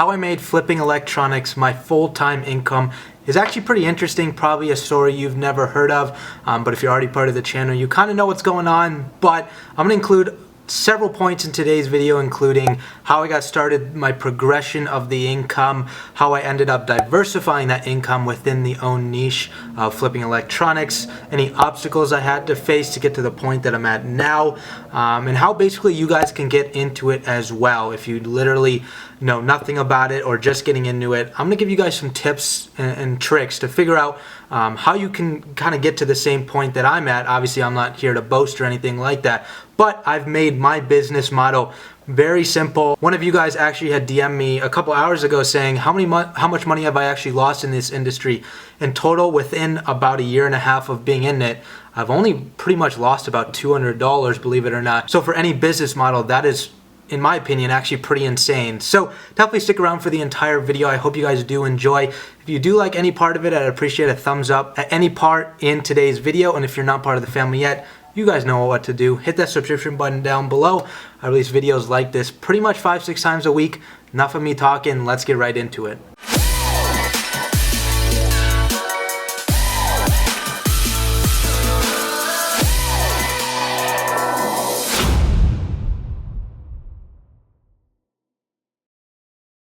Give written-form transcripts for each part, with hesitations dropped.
How I made flipping electronics my full-time income is actually pretty interesting, probably a story you've never heard of, but if you're already part of the channel, you kind of know what's going on. But I'm going to include several points in today's video, including how I got started, my progression of the income, how I ended up diversifying that income within the own niche of flipping electronics, any obstacles I had to face to get to the point that I'm at now, and how basically you guys can get into it as well if you literally know nothing about it or just getting into it. I'm going to give you guys some tips and tricks to figure out how you can kind of get to the same point that I'm at. Obviously, I'm not here to boast or anything like that, but I've made my business model very simple. One of you guys actually had DM'd me a couple hours ago saying how much money have I actually lost in this industry. In total, within about a year and a half of being in it, I've only pretty much lost about $200, believe it or not. So for any business model, that is, in my opinion, actually pretty insane. So definitely stick around for the entire video. I hope you guys do enjoy. If you do like any part of it, I'd appreciate a thumbs up at any part in today's video. And if you're not part of the family yet, you guys know what to do. Hit that subscription button down below. I release videos like this pretty much 5-6 times a week. Enough of me talking, let's get right into it.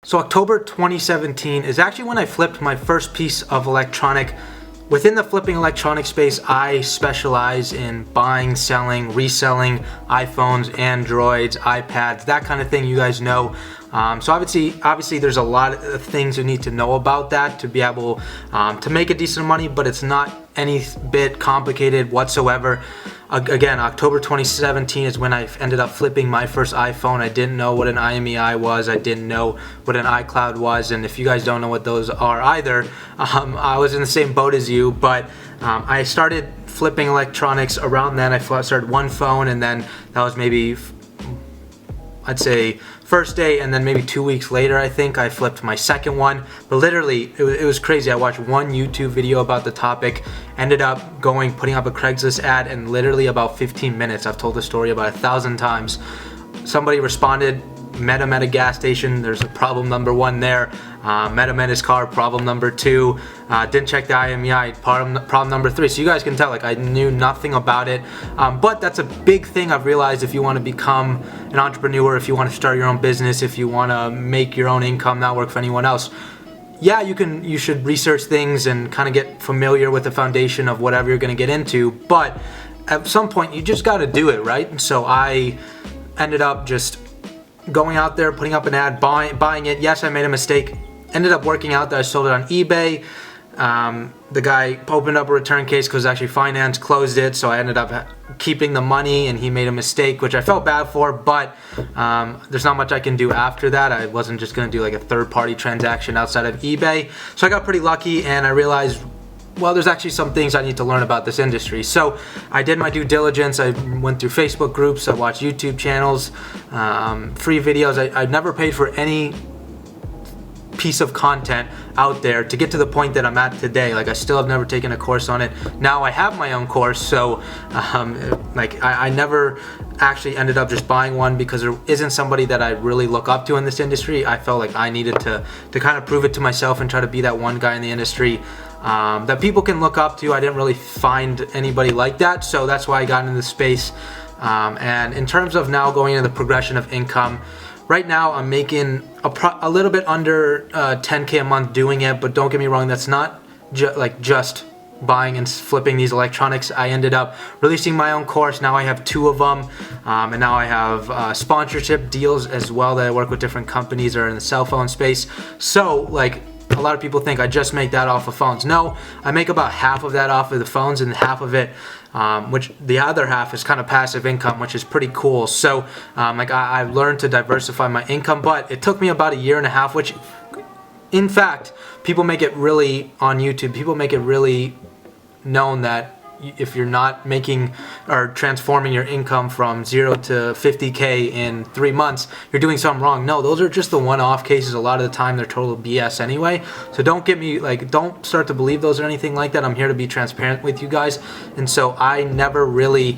So October 2017 is actually when I flipped my first piece of electronic. Within the flipping electronic space, I specialize in buying, selling, reselling iPhones, Androids, iPads, that kind of thing, you guys know. So obviously there's a lot of things you need to know about that to be able to make a decent money, but it's not any bit complicated whatsoever. Again, October 2017 is when I ended up flipping my first iPhone. I didn't know what an IMEI was. I didn't know what an iCloud was. And if you guys don't know what those are either, I was in the same boat as you. But I started flipping electronics around then. I started one phone, and then that was maybe, I'd say, first day, and then maybe 2 weeks later, I think I flipped my second one. But literally, it was crazy. I watched one YouTube video about the topic, ended up putting up a Craigslist ad, and literally about 15 minutes, I've told the story about 1,000 times. Somebody responded, met him at a gas station. There's a problem number one there. Met him at his car, problem number two. Didn't check the IMEI, problem number three. So you guys can tell, like, I knew nothing about it. But that's a big thing I've realized if you want to become an entrepreneur, if you want to start your own business, if you want to make your own income, not work for anyone else. Yeah, you should research things and kind of get familiar with the foundation of whatever you're going to get into. But at some point, you just got to do it, right? And so I ended up just going out there, putting up an ad, buying it. Yes, I made a mistake. Ended up working out that I sold it on eBay. The guy opened up a return case because actually finance closed it, so I ended up keeping the money, and he made a mistake, which I felt bad for, but there's not much I can do after that. I wasn't just going to do like a third-party transaction outside of eBay. So I got pretty lucky, and I realized, well, there's actually some things I need to learn about this industry. So I did my due diligence. I went through Facebook groups. I watched YouTube channels, free videos. I never paid for any piece of content out there to get to the point that I'm at today. Like, I still have never taken a course on it. Now I have my own course, so I never actually ended up just buying one because there isn't somebody that I really look up to in this industry. I felt like I needed to kind of prove it to myself and try to be that one guy in the industry that people can look up to. I didn't really find anybody like that, so that's why I got into the space. And in terms of now going into the progression of income, right now I'm making a little bit under 10K a month doing it, but don't get me wrong, that's not just buying and flipping these electronics. I ended up releasing my own course. Now I have 2 of them, and now I have sponsorship deals as well that I work with different companies that are in the cell phone space. So, like, a lot of people think I just make that off of phones. No, I make about half of that off of the phones, and half of it, which the other half is kind of passive income, which is pretty cool. So I learned to diversify my income, but it took me about a year and a half, which in fact, people make it really, on YouTube, people make it really known that if you're not making or transforming your income from 0 to 50K in 3 months, you're doing something wrong. No, those are just the one-off cases. A lot of the time they're total BS anyway. So don't start to believe those or anything like that. I'm here to be transparent with you guys. And so I never really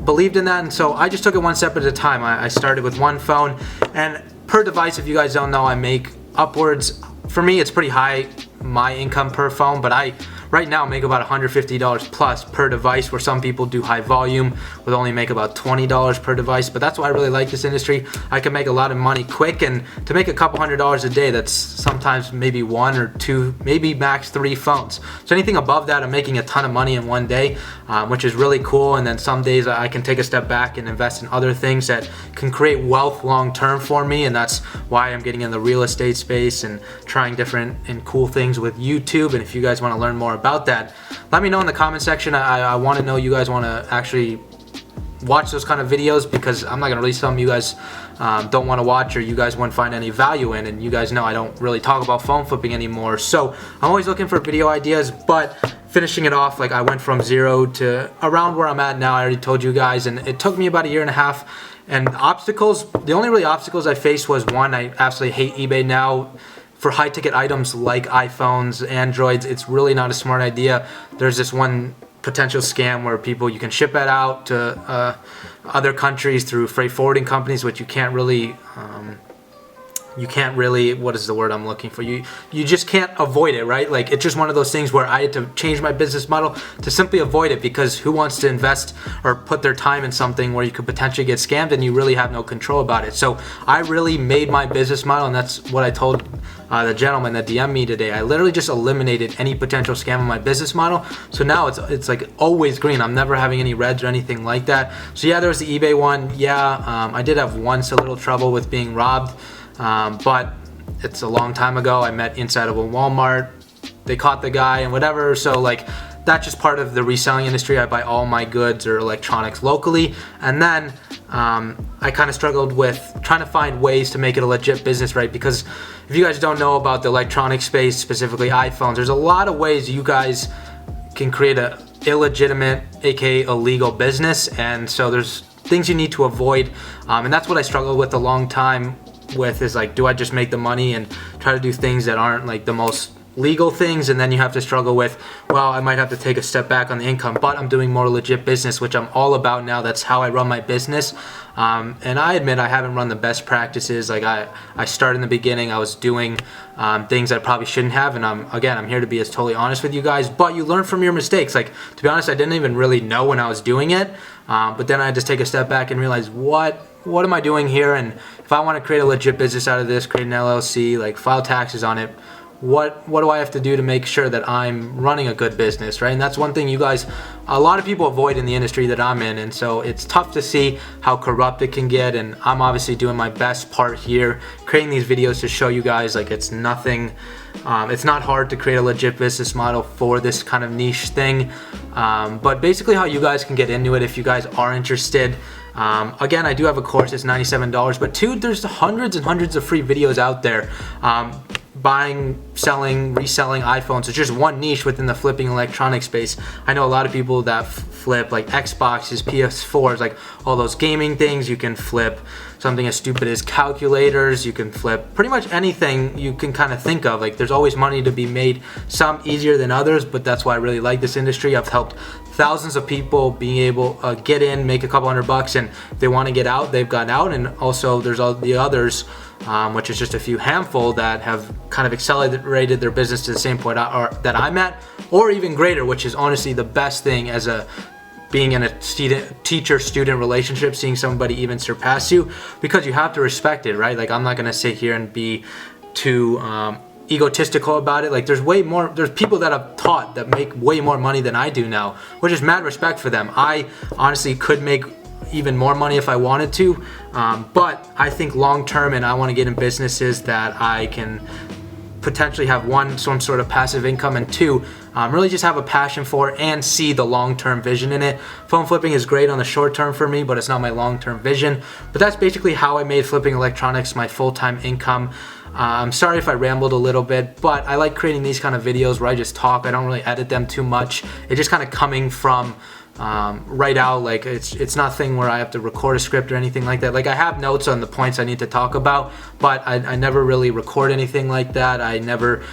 believed in that. And so I just took it one step at a time. I started with one phone, and per device, if you guys don't know, I make upwards. For me, it's pretty high, my income per phone, but I right now make about $150 plus per device, where some people do high volume would only make about $20 per device. But that's why I really like this industry. I can make a lot of money quick, and to make a couple $100s a day, that's sometimes maybe 1 or 2, maybe max 3 phones. So anything above that, I'm making a ton of money in one day, which is really cool. And then some days I can take a step back and invest in other things that can create wealth long term for me. And that's why I'm getting in the real estate space and trying different and cool things with YouTube. And if you guys want to learn more about that, let me know in the comment section. I want to know you guys want to actually watch those kind of videos, because I'm not going to release some you guys don't want to watch, or you guys wouldn't find any value in. And you guys know I don't really talk about phone flipping anymore, so I'm always looking for video ideas. But finishing it off, like I went from 0 to around where I'm at now. I already told you guys, and it took me about 1.5 years. And obstacles, the only really obstacles I faced was, one, I absolutely hate eBay now. For high ticket items like iPhones, Androids, it's really not a smart idea. There's this one potential scam where you can ship it out to other countries through freight forwarding companies, which you can't really, what is the word I'm looking for? You just can't avoid it, right? Like, it's just one of those things where I had to change my business model to simply avoid it, because who wants to invest or put their time in something where you could potentially get scammed and you really have no control about it? So I really made my business model, and that's what I told the gentleman that DM'd me today. I literally just eliminated any potential scam in my business model. So now it's like always green. I'm never having any reds or anything like that. So yeah, there was the eBay one. Yeah, I did have once a little trouble with being robbed. But it's a long time ago. I met inside of a Walmart. They caught the guy and whatever. So like, that's just part of the reselling industry. I buy all my goods or electronics locally. And then I kind of struggled with trying to find ways to make it a legit business, right? Because if you guys don't know about the electronic space, specifically iPhones, there's a lot of ways you guys can create a illegitimate, aka illegal business. And so there's things you need to avoid. And that's what I struggled with a long time with, is like, do I just make the money and try to do things that aren't like the most legal things? And then you have to struggle with, well, I might have to take a step back on the income, but I'm doing more legit business, which I'm all about now. That's how I run my business. And I admit I haven't run the best practices. Like I started in the beginning, I was doing things I probably shouldn't have. And I'm here to be as totally honest with you guys, but you learn from your mistakes. Like, to be honest, I didn't even really know when I was doing it. But then I just take a step back and realize, what am I doing here? And if I want to create a legit business out of this, create an LLC, like file taxes on it, what do I have to do to make sure that I'm running a good business, right? And that's one thing you guys, a lot of people avoid in the industry that I'm in. And so it's tough to see how corrupt it can get. And I'm obviously doing my best part here, creating these videos to show you guys like it's nothing, it's not hard to create a legit business model for this kind of niche thing. But basically how you guys can get into it if you guys are interested. Again, I do have a course, it's $97, but there's hundreds and hundreds of free videos out there. Buying, selling, reselling iPhones. It's just one niche within the flipping electronic space. I know a lot of people that flip like Xboxes, PS4s, like all those gaming things. You can flip something as stupid as calculators. You can flip pretty much anything you can kind of think of. Like, there's always money to be made, some easier than others, but that's why I really like this industry. I've helped thousands of people being able get in, make a couple $100, and if they want to get out, they've gotten out. And also there's all the others, which is just a few handful that have kind of accelerated their business to the same point that I'm at, or even greater, which is honestly the best thing as being in a teacher-student relationship, seeing somebody even surpass you, because you have to respect it, right? Like, I'm not gonna sit here and be too egotistical about it. Like, there's people that I've taught that make way more money than I do now, which is mad respect for them. I honestly could make even more money if I wanted to, but I think long term, and I want to get in businesses that I can potentially have, one, some sort of passive income, and two, really just have a passion for and see the long-term vision in it. Phone flipping is great on the short term for me, but it's not my long-term vision. But that's basically how I made flipping electronics my full-time income. I'm sorry if I rambled a little bit, but I like creating these kind of videos where I just talk. I don't really edit them too much. It's just kind of coming from right out. Like, it's nothing where I have to record a script or anything like that. Like, I have notes on the points I need to talk about, but I never really record anything like that. I never,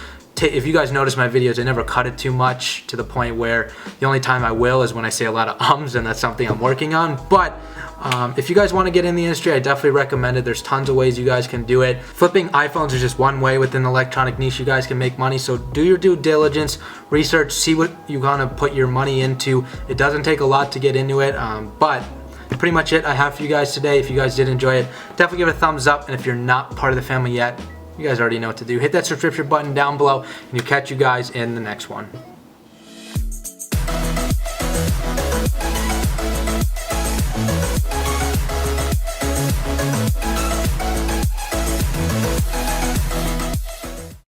if you guys notice my videos, I never cut it too much to the point where the only time I will is when I say a lot of ums, and that's something I'm working on. But If you guys want to get in the industry, I definitely recommend it. There's tons of ways you guys can do it. Flipping iPhones is just one way within the electronic niche you guys can make money. So do your due diligence, research, see what you want to put your money into. It doesn't take a lot to get into it, but pretty much it I have for you guys today. If you guys did enjoy it, definitely give it a thumbs up. And if you're not part of the family yet, you guys already know what to do. Hit that subscription button down below, and we'll catch you guys in the next one.